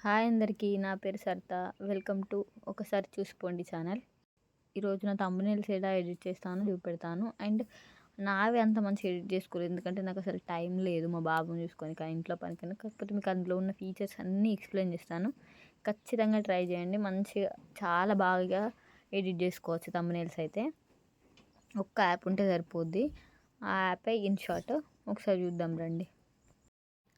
Hi అందరికీ. నా పేరు సరిత. వెల్కమ్ టు ఒకసారి చూసిపోండి ఛానల్. ఈరోజు నా థంబ్‌నెయిల్స్ ఎలా ఎడిట్ చేస్తానో చూపెడతాను. అండ్ నావి అంత మంచిగా ఎడిట్ చేసుకోలేదు. ఎందుకంటే నాకు అసలు టైం లేదు మా బాబుని చూసుకోనికి, ఇంట్లో పనికన్నా. కాకపోతే మీకు అందులో ఉన్న ఫీచర్స్ అన్నీ ఎక్స్‌ప్లెయిన్ చేస్తాను. ఖచ్చితంగా ట్రై చేయండి. మంచిగా చాలా బాగా ఎడిట్ చేసుకోవచ్చు థంబ్‌నెయిల్స్ అయితే. ఒక్క యాప్ ఉంటే సరిపోద్ది. ఆ యాపే ఇన్‌షాట్. ఒకసారి చూద్దాం రండి.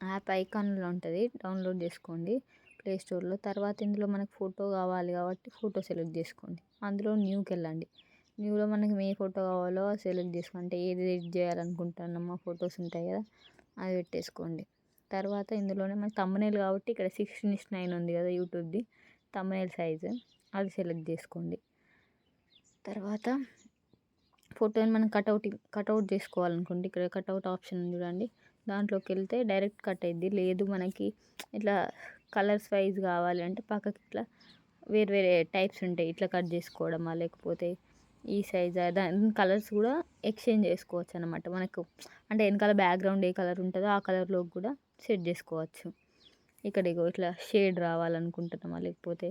యాప్ ఐకాన్‌లో ఉంటుంది, డౌన్లోడ్ చేసుకోండి ప్లే స్టోర్‌లో. తర్వాత ఇందులో మనకు ఫోటో కావాలి కాబట్టి ఫోటో సెలెక్ట్ చేసుకోండి. అందులో న్యూకి వెళ్ళండి. న్యూలో మనకి ఏ ఫోటో కావాలో సెలెక్ట్ చేసుకోండి. ఏది ఎడిట్ చేయాలనుకుంటున్నామో ఫొటోస్ ఉంటాయి కదా, అది పెట్టేసుకోండి. తర్వాత ఇందులోనే మనకి థంబ్‌నెయిల్ కాబట్టి ఇక్కడ 16:9 ఉంది కదా యూట్యూబ్ది థంబ్‌నెయిల్ సైజు, అది సెలెక్ట్ చేసుకోండి. తర్వాత ఫోటోని మనం కటౌట్ చేసుకోవాలనుకోండి, ఇక్కడ కటౌట్ ఆప్షన్ ఉంది చూడండి, దాంట్లోకి వెళ్తే డైరెక్ట్ కట్ అయ్యిద్ది. లేదు మనకి ఇట్లా కలర్స్ వైజ్ కావాలి అంటే పక్కకి ఇట్లా వేరే వేరే టైప్స్ ఉంటాయి, ఇట్లా కట్ చేసుకోవడమా లేకపోతే ఈ సైజ్ దాని కలర్స్ కూడా ఎక్స్చేంజ్ చేసుకోవచ్చు అనమాట. మనకు అంటే వెనకాల బ్యాక్గ్రౌండ్ ఏ కలర్ ఉంటుందో ఆ కలర్లోకి కూడా సెట్ చేసుకోవచ్చు. ఇక్కడ ఇగో ఇట్లా షేడ్ రావాలనుకుంటున్నామా లేకపోతే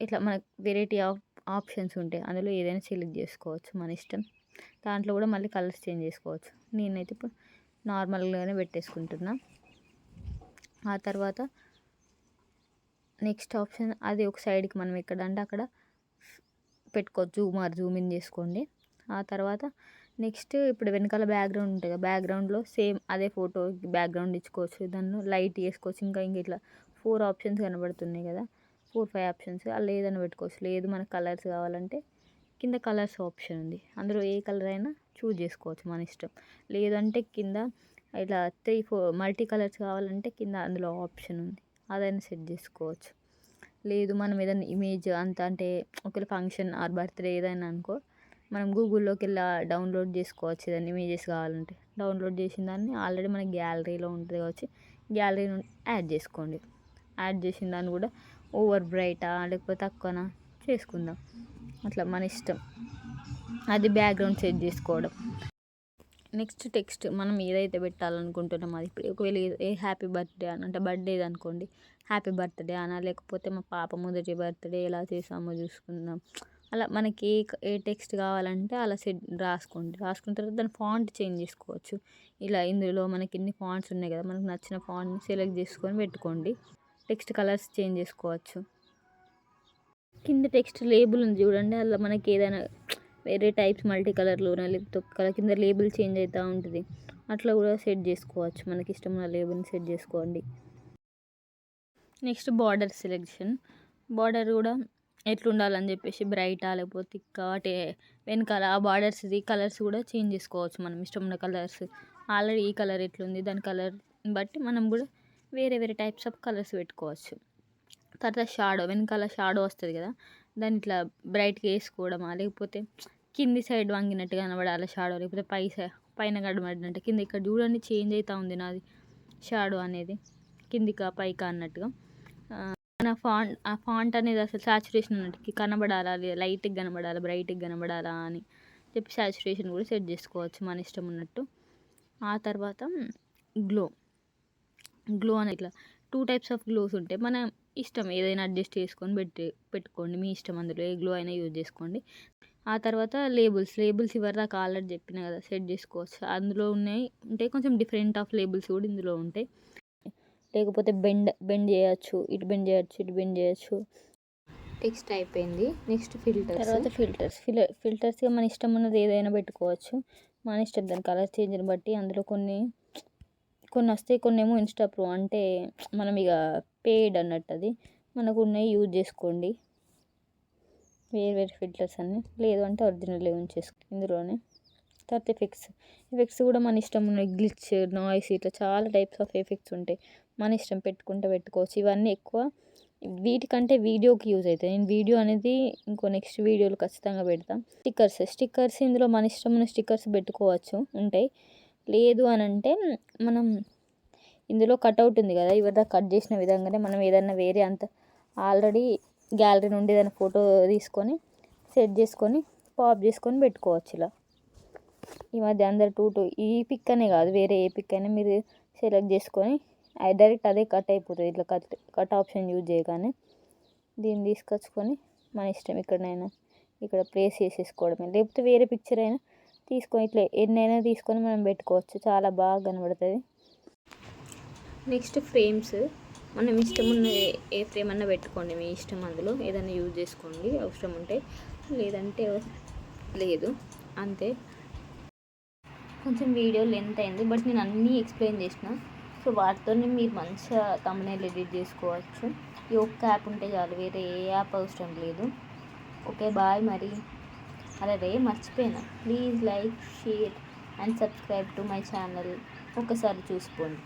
ఇట్లా మనకు వెరైటీ ఆఫ్ ఆప్షన్స్ ఉంటాయి, అందులో ఏదైనా సెలెక్ట్ చేసుకోవచ్చు మన ఇష్టం. దాంట్లో కూడా మళ్ళీ కలర్స్ చేంజ్ చేసుకోవచ్చు. నేనైతే ఇప్పుడు నార్మల్గానే పెట్టేసుకుంటున్నా. ఆ తర్వాత నెక్స్ట్ ఆప్షన్ అది ఒక సైడ్కి మనం ఎక్కడ అంటే అక్కడ పెట్టుకోవచ్చు, జూమ్ ఇన్ చేసుకోండి. ఆ తర్వాత నెక్స్ట్ ఇప్పుడు వెనకాల బ్యాక్గ్రౌండ్ ఉంటుంది కదా, బ్యాక్గ్రౌండ్లో సేమ్ అదే ఫోటో బ్యాక్గ్రౌండ్ ఇచ్చుకోవచ్చు. దాన్ని లైట్ చేసుకోవచ్చు. ఇంకా ఇట్లా 4 ఆప్షన్స్ కనబడుతున్నాయి కదా, 4-5 ఆప్షన్స్, అలా ఏదైనా పెట్టుకోవచ్చు. లేదు మనకు కలర్స్ కావాలంటే కింద కలర్స్ ఆప్షన్ ఉంది, అందులో ఏ కలర్ అయినా చూజ్ చేసుకోవచ్చు మన ఇష్టం. లేదంటే కింద ఇట్లా 3-4 మల్టీ కలర్స్ కావాలంటే కింద అందులో ఆప్షన్ ఉంది, అదైనా సెట్ చేసుకోవచ్చు. లేదు మనం ఏదైనా ఇమేజ్ అంత అంటే ఒకవేళ ఫంక్షన్ ఆర్ బర్త్డే ఏదైనా అనుకో, మనం గూగుల్లోకి వెళ్ళి డౌన్లోడ్ చేసుకోవచ్చు. ఏదైనా ఇమేజెస్ కావాలంటే డౌన్లోడ్ చేసిన దాన్ని ఆల్రెడీ మన గ్యాలరీలో ఉంటుంది కావచ్చు, గ్యాలరీ నుండి యాడ్ చేసుకోండి. యాడ్ చేసిన దాన్ని కూడా ఓవర్ బ్రైటా లేకపోతే తక్కువనా చేసుకుందాం, అట్లా మన ఇష్టం. అది బ్యాక్గ్రౌండ్ సెట్ చేసుకోవడం. నెక్స్ట్ టెక్స్ట్ మనం ఏదైతే పెట్టాలనుకుంటున్నామో అది. ఇప్పుడు ఒకవేళ ఏ హ్యాపీ బర్త్డే అని అంటే బర్త్డే అనుకోండి, హ్యాపీ బర్త్డే అనా లేకపోతే మా పాప మొదటి బర్త్డే ఎలా చేసామో చూసుకుందాం, అలా మనకి ఏ టెక్స్ట్ కావాలంటే అలా రాసుకోండి. రాసుకున్న తర్వాత దాని ఫాంట్ చేంజ్ చేసుకోవచ్చు. ఇలా ఇందులో మనకి ఎన్ని ఫాంట్స్ ఉన్నాయి కదా, మనకు నచ్చిన ఫాంట్ని సెలెక్ట్ చేసుకొని పెట్టుకోండి. టెక్స్ట్ కలర్స్ చేంజ్ చేసుకోవచ్చు. కింద టెక్స్ట్ లేబుల్ ఉంది చూడండి, అలా మనకి ఏదైనా వేరే టైప్స్ మల్టీ కలర్లోనే లేకపోతే కింద లేబుల్ చేంజ్ అవుతూ ఉంటుంది, అట్లా కూడా సెట్ చేసుకోవచ్చు. మనకి ఇష్టమైన లేబుల్ని సెట్ చేసుకోండి. Next border selection. బార్డర్ కూడా ఎట్లుండాలని చెప్పేసి బ్రైటా లేకపోతే థిక్కా అంటే వెనకాల ఆ బార్డర్స్ది కలర్స్ కూడా చేంజ్ చేసుకోవచ్చు మనం ఇష్టమైన కలర్స్. ఆల్రెడీ ఈ కలర్ ఎట్లుంది దాని కలర్ బట్టి మనం కూడా వేరే వేరే టైప్స్ ఆఫ్ కలర్స్ పెట్టుకోవచ్చు. తర్వాత షాడో, వెనకాల షాడో వస్తుంది కదా, దాన్ని ఇట్లా బ్రైట్గా వేసుకోవడమా లేకపోతే కింది సైడ్ వంగినట్టు కనబడాలి షాడో, లేకపోతే పైన కనబడినట్టు. కింద ఇక్కడ చూడండి చేంజ్ అవుతూ ఉంది నాది షాడో అనేది, కిందికా పైకా అన్నట్టుగా. ఆ ఫాంట్ అనేది అసలు సాచురేషన్ అన్నట్టు కనబడాలా, లైట్గా కనబడాలా బ్రైట్గా కనబడాలా అని చెప్పి సాచురేషన్ కూడా సెట్ చేసుకోవచ్చు మన ఇష్టం ఉన్నట్టు. ఆ తర్వాత గ్లో అని ఇట్లా 2 టైప్స్ ఆఫ్ గ్లోస్ ఉంటాయి, మన ఇష్టం ఏదైనా అడ్జస్ట్ చేసుకొని పెట్టుకోండి, మీ ఇష్టం. అందులో ఏ గ్లో అయినా యూజ్ చేసుకోండి. ఆ తర్వాత లేబుల్స్ ఇవరిదాకా ఆల్రెడీ చెప్పిన కదా సెట్ చేసుకోవచ్చు. అందులో ఉంటాయి కొంచెం డిఫరెంట్ ఆఫ్ లేబుల్స్ కూడా ఇందులో ఉంటాయి. లేకపోతే బెండ్ చేయొచ్చు, ఇటు బెండ్ చేయొచ్చు. టెక్స్ట్ అయిపోయింది. నెక్స్ట్ తర్వాత ఫిల్టర్స్గా మన ఇష్టం ఉన్నది ఏదైనా పెట్టుకోవచ్చు, మన ఇష్టం. దాని కలర్ చేంజ్ని బట్టి అందులో కొన్ని వస్తాయి, కొన్ని ఏమో ఇన్స్టా ప్రో అంటే మనం ఇక పెయిడ్ అన్నట్టు, అది మనకు ఉన్నాయి యూజ్ చేసుకోండి వేరే ఫిల్టర్స్ అన్నీ. లేదు అంటే ఒరిజినల్ ఉంచేసుకోండి ఇందులోనే. తర్వాత ఎఫెక్ట్స్ కూడా మన ఇష్టం ఉన్నాయి, గ్లిచ్, నాయిస్, ఇట్లా చాలా టైప్స్ ఆఫ్ ఎఫెక్ట్స్ ఉంటాయి, మన ఇష్టం పెట్టుకోవచ్చు. ఇవన్నీ ఎక్కువ వీటికంటే వీడియోకి యూజ్ అవుతాయి. నేను వీడియో అనేది ఇంకో నెక్స్ట్ వీడియోలో ఖచ్చితంగా పెడతాం. స్టిక్కర్స్ ఇందులో మన ఇష్టమైన స్టిక్కర్స్ పెట్టుకోవచ్చు, ఉంటాయి. లేదు అని అంటే మనం ఇందులో కట్అవుట్ ఉంది కదా, ఇవన్నీ కట్ చేసిన విధంగానే మనం ఏదైనా వేరే అంత ఆల్రెడీ గ్యాలరీ నుండి ఏదైనా ఫోటో తీసుకొని సెట్ చేసుకొని పాప్ చేసుకొని పెట్టుకోవచ్చు. ఇలా ఈ మధ్య అందరు ఈ పిక్ అనే కాదు వేరే ఏ పిక్ అయినా మీరు సెలెక్ట్ చేసుకొని డైరెక్ట్ అదే కట్ అయిపోతుంది. ఇట్లా కట్ ఆప్షన్ యూజ్ చేయగానే దీన్ని తీసుకొచ్చుకొని మన ఇష్టం ఎక్కడైనా ఇక్కడ ప్లేస్ చేసేసుకోవడమే. లేకపోతే వేరే పిక్చర్ అయినా తీసుకొని ఇట్లా ఎన్నైనా తీసుకొని మనం పెట్టుకోవచ్చు. చాలా బాగా కనబడుతుంది. నెక్స్ట్ ఫ్రేమ్స్, మనం ఇష్టం ఉన్న ఏ ఫ్రేమ్ అన్నా పెట్టుకోండి, మీ ఇష్టం. అందులో ఏదైనా యూజ్ చేసుకోండి అవసరం ఉంటే, లేదంటే లేదు, అంతే. కొంచెం వీడియో లెంత్ అయింది, బట్ నేను అన్నీ ఎక్స్ప్లెయిన్ చేసిన. సో వాటితో మీరు మంచిగా థంబ్నెయిల్ ఎడిట్ చేసుకోవచ్చు. ఈ ఒక్క యాప్ ఉంటే చాలు, వేరే ఏ యాప్ అవసరం లేదు. Okay bye. మరి అరే మర్చిపోయినా, please like, share and subscribe to my channel. ఒకసారి చూసుకోండి.